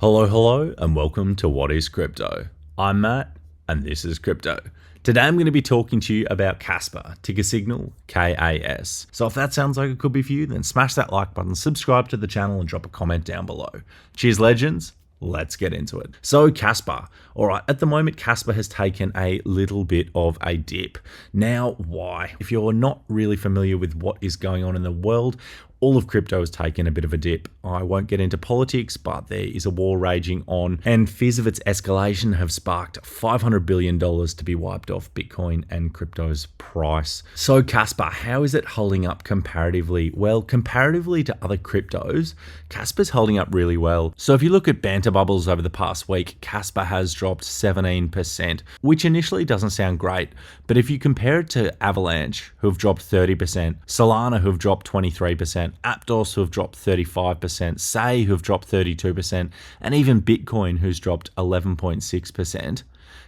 Hello, and welcome to What is Crypto? I'm Matt, and this is Crypto. Today I'm going to be talking to you about Kaspa, ticker signal KAS. So if that sounds like it could be for you, then smash that like button, subscribe to the channel, and drop a comment down below. Cheers, legends. Let's get into it. So Kaspa. All right, at the moment, Kaspa has taken a little bit of a dip. Now, why? If you're not really familiar with what is going on in the world, all of crypto has taken a bit of a dip. I won't get into politics, but there is a war raging on, and fears of its escalation have sparked $500 billion to be wiped off Bitcoin and crypto's price. So Kaspa, how is it holding up comparatively? Well, comparatively to other cryptos, Kaspa's holding up really well. So if you look at banter bubbles over the past week, Kaspa has dropped 17%, which initially doesn't sound great. But if you compare it to Avalanche, who have dropped 30%, Solana, who have dropped 23%, Aptos, who have dropped 35%, Say, who have dropped 32%, and even Bitcoin, who's dropped 11.6%,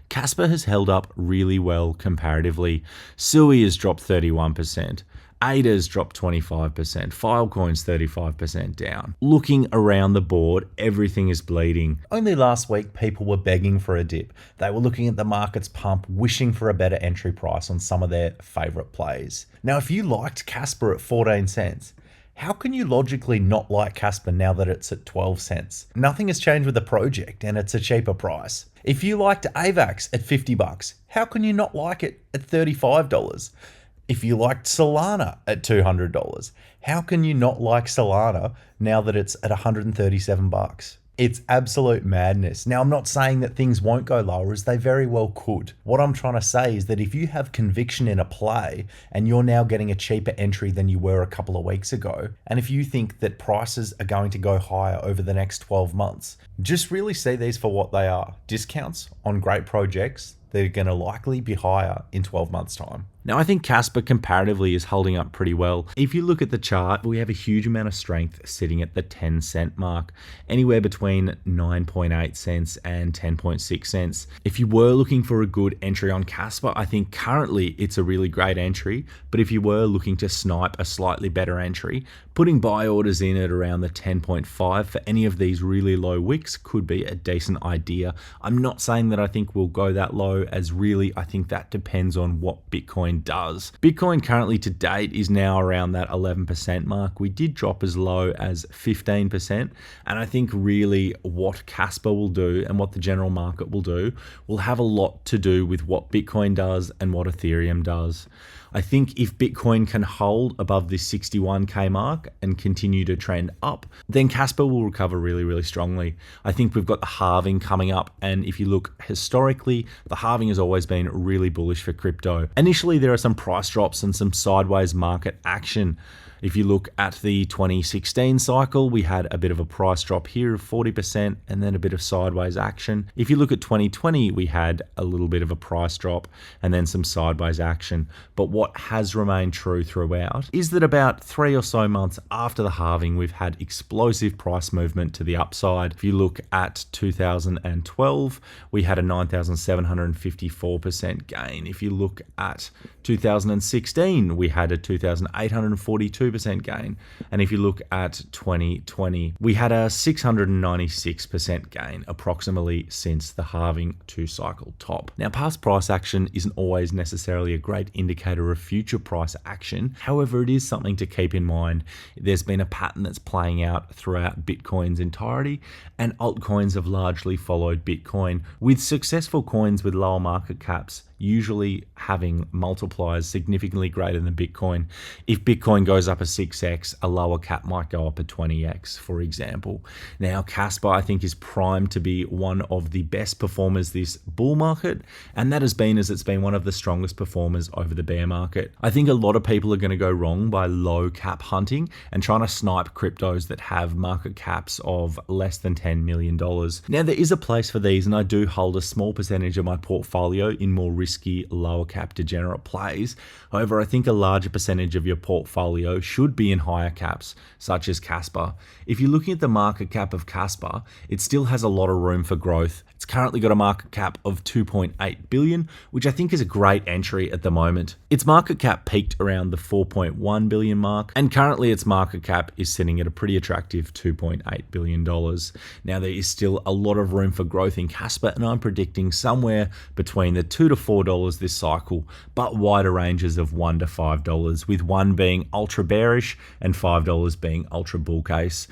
Kaspa has held up really well comparatively. Sui has dropped 31%. ADA's dropped 25%, Filecoin's 35% down. Looking around the board, everything is bleeding. Only last week, people were begging for a dip. They were looking at the market's pump, wishing for a better entry price on some of their favorite plays. Now, if you liked Kaspa at 14 cents, how can you logically not like Kaspa now that it's at 12 cents? Nothing has changed with the project and it's a cheaper price. If you liked AVAX at 50 bucks, how can you not like it at $35? If you liked Solana at $200, how can you not like Solana now that it's at 137 bucks? It's absolute madness. Now, I'm not saying that things won't go lower, as they very well could. What I'm trying to say is that if you have conviction in a play and you're now getting a cheaper entry than you were a couple of weeks ago, and if you think that prices are going to go higher over the next 12 months, just really see these for what they are. Discounts on great projects that are going to likely be higher in 12 months' time. Now, I think Kaspa comparatively is holding up pretty well. If you look at the chart, we have a huge amount of strength sitting at the 10 cent mark, anywhere between 9.8 cents and 10.6 cents. If you were looking for a good entry on Kaspa, I think currently it's a really great entry, but if you were looking to snipe a slightly better entry, putting buy orders in at around the 10.5 for any of these really low wicks could be a decent idea. I'm not saying that I think we'll go that low, as really I think that depends on what Bitcoin does. Bitcoin currently to date is now around that 11% mark. We did drop as low as 15%, and I think really what Kaspa will do and what the general market will do will have a lot to do with what Bitcoin does and what Ethereum does. I think if Bitcoin can hold above this 61k mark and continue to trend up, then Kaspa will recover really strongly. I think we've got the halving coming up, and if you look historically, the halving has always been really bullish for crypto. Initially, there are some price drops and some sideways market action. If you look at the 2016 cycle, we had a bit of a price drop here of 40% and then a bit of sideways action. If you look at 2020, we had a little bit of a price drop and then some sideways action. But what has remained true throughout is that about 3 or so months after the halving, we've had explosive price movement to the upside. If you look at 2012, we had a 9,754% gain. If you look at 2016, we had a 2,842% gain. And if you look at 2020, we had a 696% gain approximately since the halving to cycle top. Now, past price action isn't always necessarily a great indicator of future price action. However, it is something to keep in mind. There's been a pattern that's playing out throughout Bitcoin's entirety, and altcoins have largely followed Bitcoin, with successful coins with lower market caps usually having multipliers significantly greater than Bitcoin. If Bitcoin goes up a 6x, a lower cap might go up a 20x, for example. Now, Kaspa, I think, is primed to be one of the best performers this bull market, and that has been as it's been one of the strongest performers over the bear market. I think a lot of people are going to go wrong by low cap hunting and trying to snipe cryptos that have market caps of less than $10 million. Now, there is a place for these, and I do hold a small percentage of my portfolio in more risky lower cap degenerate plays. However, I think a larger percentage of your portfolio should be in higher caps, such as Kaspa. If you're looking at the market cap of Kaspa, it still has a lot of room for growth. It's currently got a market cap of 2.8 billion, which I think is a great entry at the moment. Its market cap peaked around the 4.1 billion mark, and currently its market cap is sitting at a pretty attractive $2.8 billion. Now, there is still a lot of room for growth in Kaspa, and I'm predicting somewhere between the $2 to $4 this cycle, but wider ranges of $1 to $5, with 1 being ultra bearish and $5 being ultra bull case.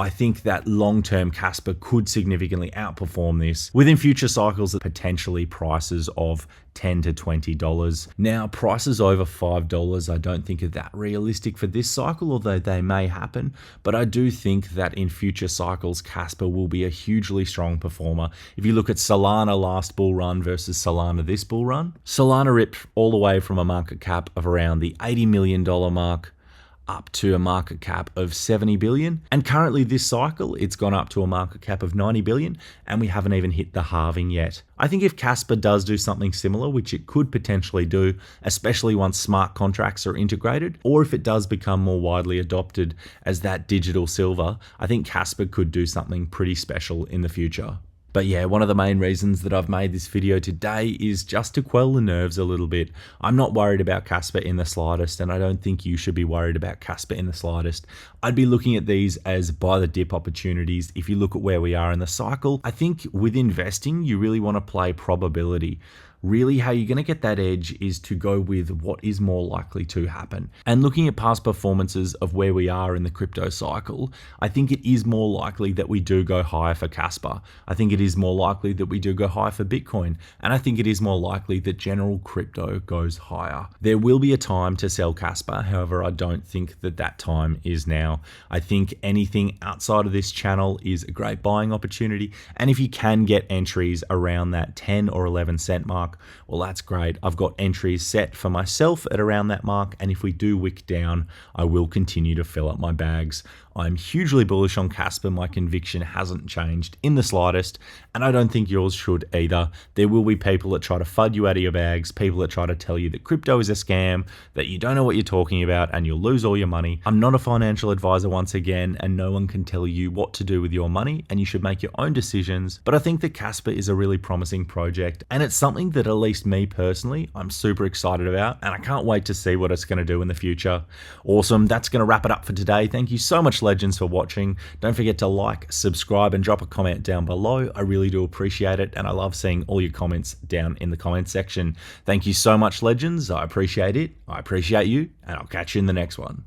I think that long-term Kaspa could significantly outperform this within future cycles at potentially prices of $10 to $20. Now, prices over $5 I don't think are that realistic for this cycle, although they may happen, but I do think that in future cycles Kaspa will be a hugely strong performer. If you look at Solana last bull run versus Solana this bull run, Solana ripped all the way from a market cap of around the $80 million mark up to a market cap of 70 billion. And currently this cycle, it's gone up to a market cap of 90 billion, and we haven't even hit the halving yet. I think if Kaspa does do something similar, which it could potentially do, especially once smart contracts are integrated, or if it does become more widely adopted as that digital silver, I think Kaspa could do something pretty special in the future. But yeah, one of the main reasons that I've made this video today is just to quell the nerves a little bit. I'm not worried about Kaspa in the slightest, and I don't think you should be worried about Kaspa in the slightest. I'd be looking at these as buy the dip opportunities. If you look at where we are in the cycle, I think with investing, you really want to play probability. Really, how you're going to get that edge is to go with what is more likely to happen. And looking at past performances of where we are in the crypto cycle, I think it is more likely that we do go higher for Kaspa. I think it is more likely that we do go higher for Bitcoin. And I think it is more likely that general crypto goes higher. There will be a time to sell Kaspa. However, I don't think that that time is now. I think anything outside of this channel is a great buying opportunity. And if you can get entries around that 10 or 11 cent mark, well, that's great. I've got entries set for myself at around that mark, and if we do wick down, I will continue to fill up my bags. I'm hugely bullish on Kaspa. My conviction hasn't changed in the slightest, and I don't think yours should either. There will be people that try to FUD you out of your bags, people that try to tell you that crypto is a scam, that you don't know what you're talking about, and you'll lose all your money. I'm not a financial advisor once again, and no one can tell you what to do with your money, and you should make your own decisions. But I think that Kaspa is a really promising project, and it's something that at least me personally, I'm super excited about, and I can't wait to see what it's going to do in the future. Awesome. That's going to wrap it up for today. Thank you so much, legends, for watching. Don't forget to like, subscribe, and drop a comment down below. I really do appreciate it, and I love seeing all your comments down in the comment section. Thank you so much, legends. I appreciate it. I appreciate you, and I'll catch you in the next one.